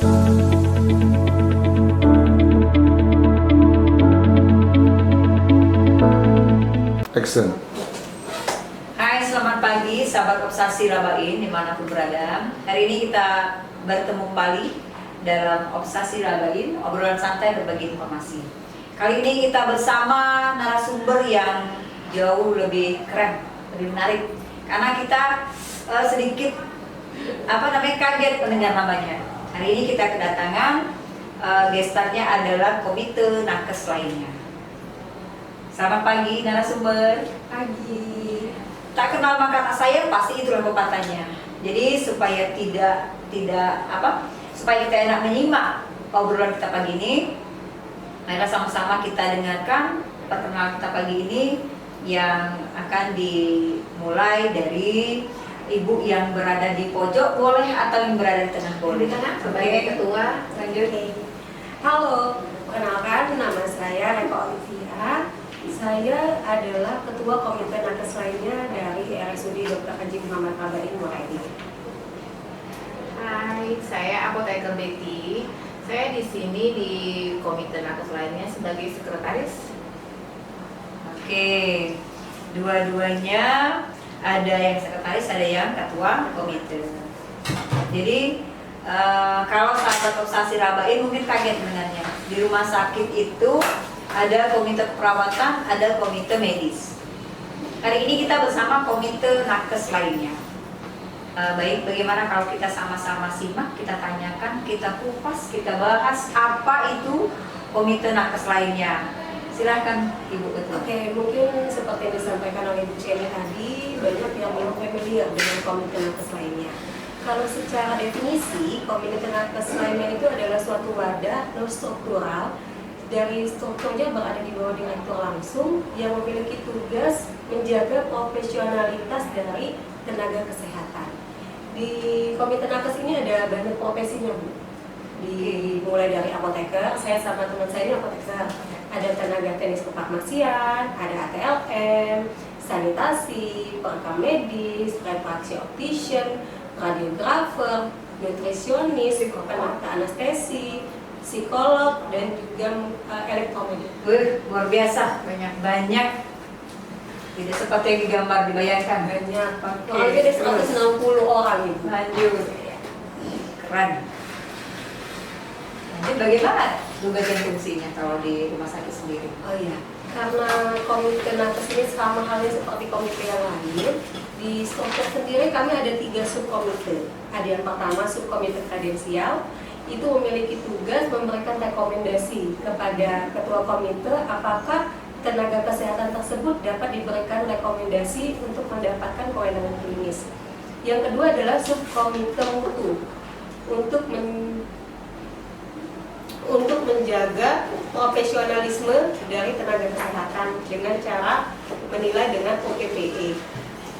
Action. Hai, selamat pagi sahabat Obsasi Rabain dimanapun berada. Hari ini kita bertemu kembali dalam Obsasi Rabain, obrolan santai berbagi informasi. Kali ini kita bersama narasumber yang jauh lebih keren, lebih menarik. Karena kita sedikit kaget mendengar namanya. Hari ini kita kedatangan gestarnya adalah Komite Nakes lainnya. Selamat pagi narasumber. Pagi. Tak kenal maka tak sayang, pasti itulah pepatahnya. Jadi supaya supaya kita enak menyimak obrolan kita pagi ini, mari sama-sama kita dengarkan perkenalan kita pagi ini yang akan dimulai dari ibu yang berada di pojok boleh atau yang berada di tengah boleh. Di tengah sebagai ketua. Lanjut. Halo, perkenalkan nama saya Eko Olivia. Saya adalah ketua komite nakes lainnya dari RSUD Dr. Haji Muhammad Rabain Moraidi. Hai, saya Apoteker Betty. Saya di sini di komite nakes lainnya sebagai sekretaris. Oke, dua-duanya ada yang sekretaris, ada yang ketua komite. Jadi kalau sahabat Obsasi Rabain mungkin kaget mendengarnya. Di rumah sakit itu ada komite keperawatan, ada komite medis. Hari ini kita bersama komite nakes lainnya. Baik, bagaimana kalau kita sama-sama simak, kita tanyakan, kita kupas, kita bahas apa itu komite nakes lainnya. Silahkan Ibu Ketua. Oke, mungkin seperti yang disampaikan oleh Bu Ceni tadi, banyak yang belum familiar dengan komite nakes lainnya. Kalau secara definisi, komite nakes lainnya itu adalah suatu wadah non struktural dari strukturnya berada di bawah direktur langsung yang memiliki tugas menjaga profesionalitas dari tenaga kesehatan. Di komite nakes ini ada banyak profesinya, Bu. Dimulai dari apoteker, saya sama teman saya ini apoteker. Ada tenaga teknis kefarmasian, ada ATLM, sanitasi, perekam medis, refraksi optician, radiografer, nutrisionis, penata anestesi, psikolog, dan juga elektromedik. Luar biasa, banyak. Tidak seperti yang digambar, dibayangkan. Banyak, Oke. kurang lebih ada 160 orang itu. Lanjut. Keren. Lanjut, bagaimana tugas dan fungsinya kalau di rumah sakit sendiri? Oh iya, karena komite nakes ini sama halnya seperti komite yang lain. Di struktur sendiri kami ada 3 subkomite. Ada yang pertama subkomite kredensial, itu memiliki tugas memberikan rekomendasi kepada ketua komite apakah tenaga kesehatan tersebut dapat diberikan rekomendasi untuk mendapatkan kewenangan klinis. Yang kedua adalah subkomite mutu untuk menjaga profesionalisme dari tenaga kesehatan dengan cara menilai dengan OPPE.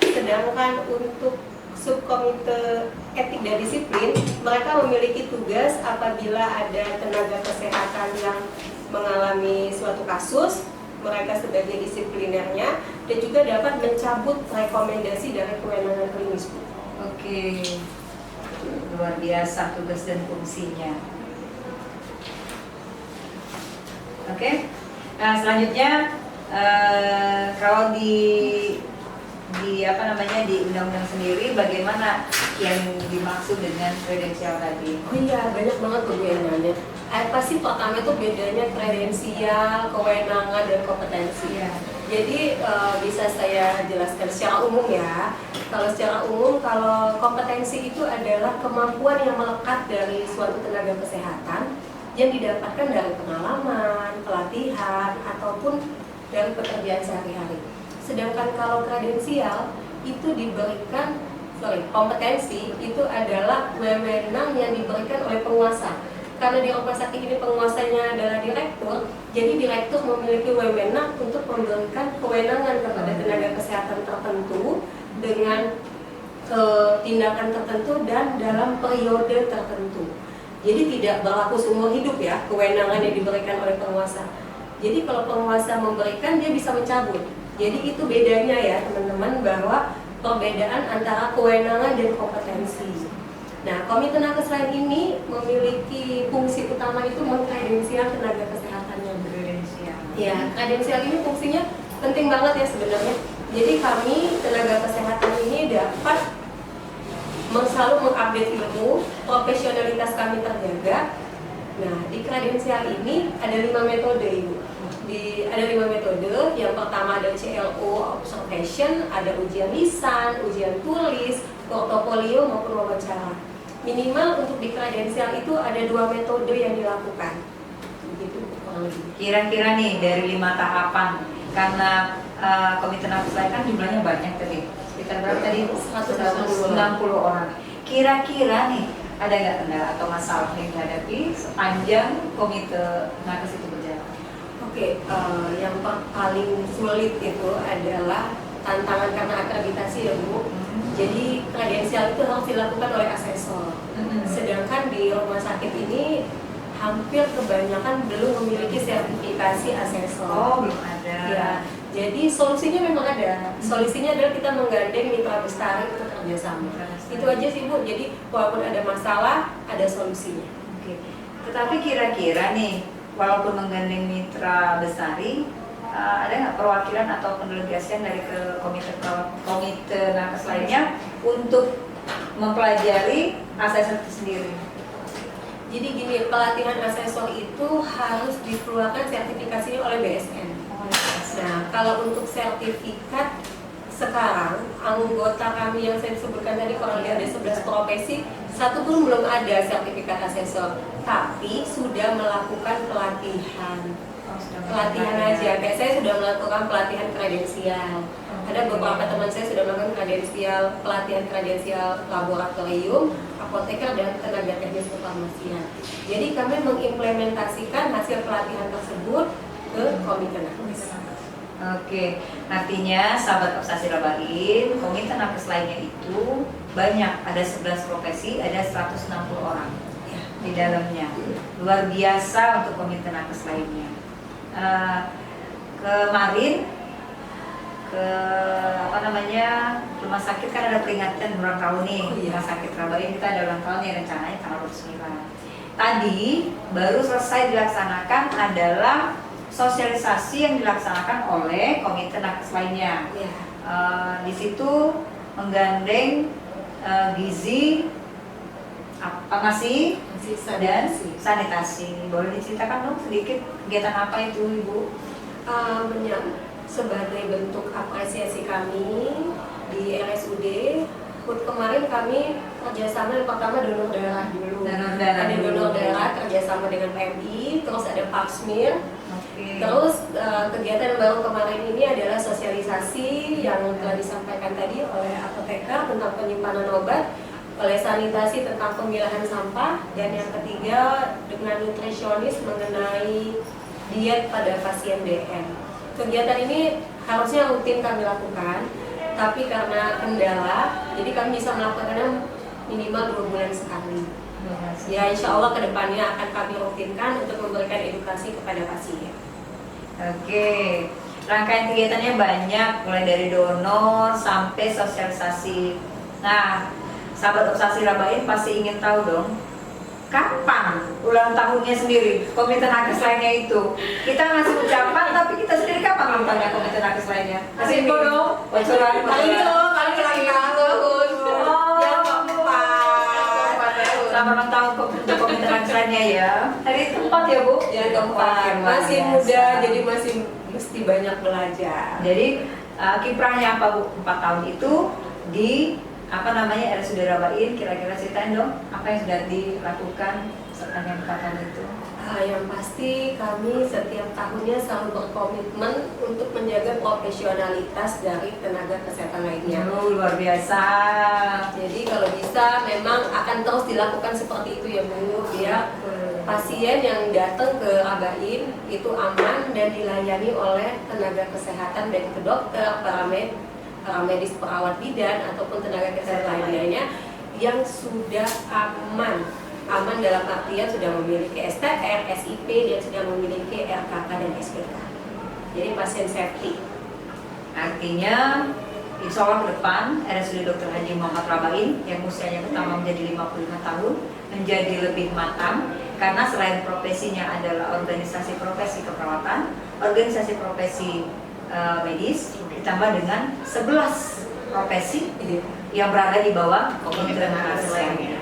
Sedangkan untuk subkomite etik dan disiplin, mereka memiliki tugas apabila ada tenaga kesehatan yang mengalami suatu kasus, mereka sebagai disiplinernya dan juga dapat mencabut rekomendasi dari kewenangan klinis. Oke, luar biasa tugas dan fungsinya. Oke, nah selanjutnya kalau di undang-undang sendiri bagaimana yang dimaksud dengan kredensial tadi? Oh iya, banyak banget kewenangannya. Apa sih pertama itu bedanya kredensial, kewenangan, dan kompetensi? Ya. Jadi bisa saya jelaskan secara umum ya. Kalau secara umum, kalau kompetensi itu adalah kemampuan yang melekat dari suatu tenaga kesehatan yang didapatkan dari pengalaman, pelatihan, ataupun dari pekerjaan sehari-hari. Sedangkan kalau kredensial itu diberikan, kompetensi itu adalah wewenang yang diberikan oleh penguasa. Karena di rumah sakit ini penguasanya adalah direktur, jadi direktur memiliki wewenang untuk memberikan kewenangan kepada tenaga kesehatan tertentu dengan tindakan tertentu dan dalam periode tertentu. Jadi tidak berlaku seumur hidup ya kewenangan yang diberikan oleh penguasa. Jadi kalau penguasa memberikan, dia bisa mencabut. Jadi itu bedanya ya teman-teman, bahwa perbedaan antara kewenangan dan kompetensi. Nah, Komite Nakes lain ini memiliki fungsi utama itu mengkredensial tenaga kesehatannya. Ya, kredensial ini fungsinya penting banget ya sebenarnya. Jadi kami tenaga kesehatan ini dapat selalu mengupdate ilmu, profesionalitas kami terjaga. Nah, di kredensial ini ada 5 metode Ibu. Ada 5 metode. Yang pertama ada CLO observation, ada ujian lisan, ujian tulis, portofolio maupun wawancara. Minimal untuk di kredensial itu ada 2 metode yang dilakukan. Begitu kurang lebih. Kira-kira nih dari 5 tahapan, karena komite nakes lain kan jumlahnya banyak tadi, sekitar berapa tadi? 190 orang. Kira-kira nih ada nggak kendala atau masalah yang dihadapi sepanjang komite nakes itu berjalan? Oke, yang paling sulit itu adalah tantangan karena akreditasi ya Bu. Jadi kredensial itu harus dilakukan oleh asesor. Sedangkan di rumah sakit ini hampir kebanyakan belum memiliki sertifikasi asesor. Oh, belum ada. Ya, jadi solusinya memang ada. Solusinya adalah kita menggandeng mitra bestari untuk kerjasama. Itu aja sih Bu. Jadi walaupun ada masalah, ada solusinya. Oke. Tetapi kira-kira nih, walaupun menggandeng mitra bestari, ada nggak perwakilan atau pendelegasian dari ke komite nakes lainnya untuk mempelajari asesor itu sendiri? Jadi gini, pelatihan asesor itu harus dikeluarkan sertifikasinya oleh BSN. Nah, kalau untuk sertifikat sekarang, anggota kami yang saya sebutkan tadi kurang lebih ada 11 profesi, satu pun belum ada sertifikat asesor, tapi sudah melakukan pelatihan. Pelatihan aja, kayak saya sudah melakukan pelatihan kredensial. Ada beberapa teman saya sudah melakukan pelatihan kredensial laboratorium, apoteker dan tenaga teknis kefarmasian. Jadi kami mengimplementasikan hasil pelatihan tersebut ke komite nakes. Oke, artinya sahabat Obsasi Rabain, komite nakes lainnya itu banyak, ada 11 profesi, ada 160 orang di dalamnya. Luar biasa untuk komite nakes lainnya. Kemarin ke rumah sakit kan ada peringatan ulang tahun nih. Rumah sakit Rabain kita ada ulang tahun nih rencananya tanggal 29. Tadi baru selesai dilaksanakan adalah sosialisasi yang dilaksanakan oleh komite nakes lainnya. Di situ menggandeng gizi, masih dan sanitasi. Boleh diceritakan dong sedikit kegiatan apa itu Ibu? Sebagai bentuk apresiasi kami di RSUD, kemarin kami kerjasama yang pertama donor darah dulu. Ada donor darah kerjasama dengan PMI, terus ada Pap smear. Terus kegiatan yang baru kemarin ini adalah sosialisasi yang telah disampaikan tadi oleh apoteker tentang penyimpanan obat, oleh sanitasi tentang pemilahan sampah, dan yang ketiga dengan nutrisionis mengenai diet pada pasien DM. Kegiatan ini harusnya rutin kami lakukan, tapi karena kendala, jadi kami bisa melakukannya minimal 2 bulan sekali. Ya, insya Allah kedepannya akan kami rutinkan untuk memberikan edukasi kepada pasien. Oke, rangkaian kegiatannya banyak, mulai dari donor sampai sosialisasi. Nah, sahabat Obsasi Rabain pasti ingin tahu dong, kapan ulang tahunnya sendiri komite nakes lainnya itu? Kita ngasih ucapan, tapi kita sendiri kapan ulang tahunnya komite nakes lainnya? Kasih info dong, bocoran. Kali ini loh, kali ulang tahun. Yang keempat. Selamat ulang tahun untuk komite nakes lainnya ya. Hari keempat ya Bu? Yang keempat. Masih muda, jadi masih mesti banyak belajar. Jadi kiprahnya apa Bu? 4 tahun itu di RSUD Rabain, kira-kira ceritain dong apa yang sudah dilakukan sepanjang 4 tahun itu. Yang pasti kami setiap tahunnya selalu berkomitmen untuk menjaga profesionalitas dari tenaga kesehatan lainnya. Luar biasa. Jadi kalau bisa memang akan terus dilakukan seperti itu ya Bu, biar pasien yang datang ke Rabain itu aman dan dilayani oleh tenaga kesehatan, baik itu dokter, paramedis, perawat bidan ataupun tenaga kesehatan lainnya yang sudah aman dalam artian sudah memiliki STR, SIP, dan sudah memiliki RKK dan SPK. Jadi pasien safety. Artinya insya Allah ke depan RSUD Dr. Haji Muhammad Rabain yang usianya pertama menjadi 55 tahun menjadi lebih matang, karena selain profesinya adalah organisasi profesi keperawatan, organisasi profesi medis, ditambah dengan 11 profesi yang berada di bawah komite nakes lainnya.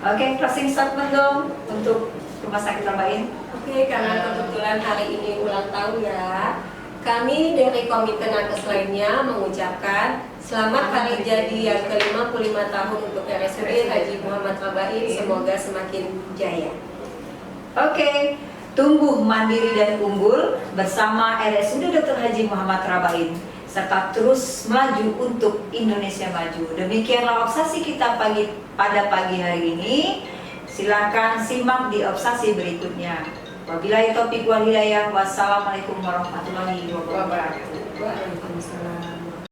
Oke, closing statement dong untuk Rumah Sakit Rabain. Oke, karena kebetulan hari ini ulang tahun ya, kami dari komite nakes lainnya mengucapkan selamat hari jadi yang ke-55 tahun untuk RSUD Haji Muhammad Rabain, semoga semakin jaya. Oke, tumbuh mandiri dan unggul bersama RSUD Dr. Haji Muhammad Rabain, serta terus melaju untuk Indonesia maju. Demikianlah obsesi kita pada pagi hari ini. Silakan simak di obsesi berikutnya. Wabillahi taufiq wal hidayah. Wassalamualaikum warahmatullahi wabarakatuh. Waalaikumsalam.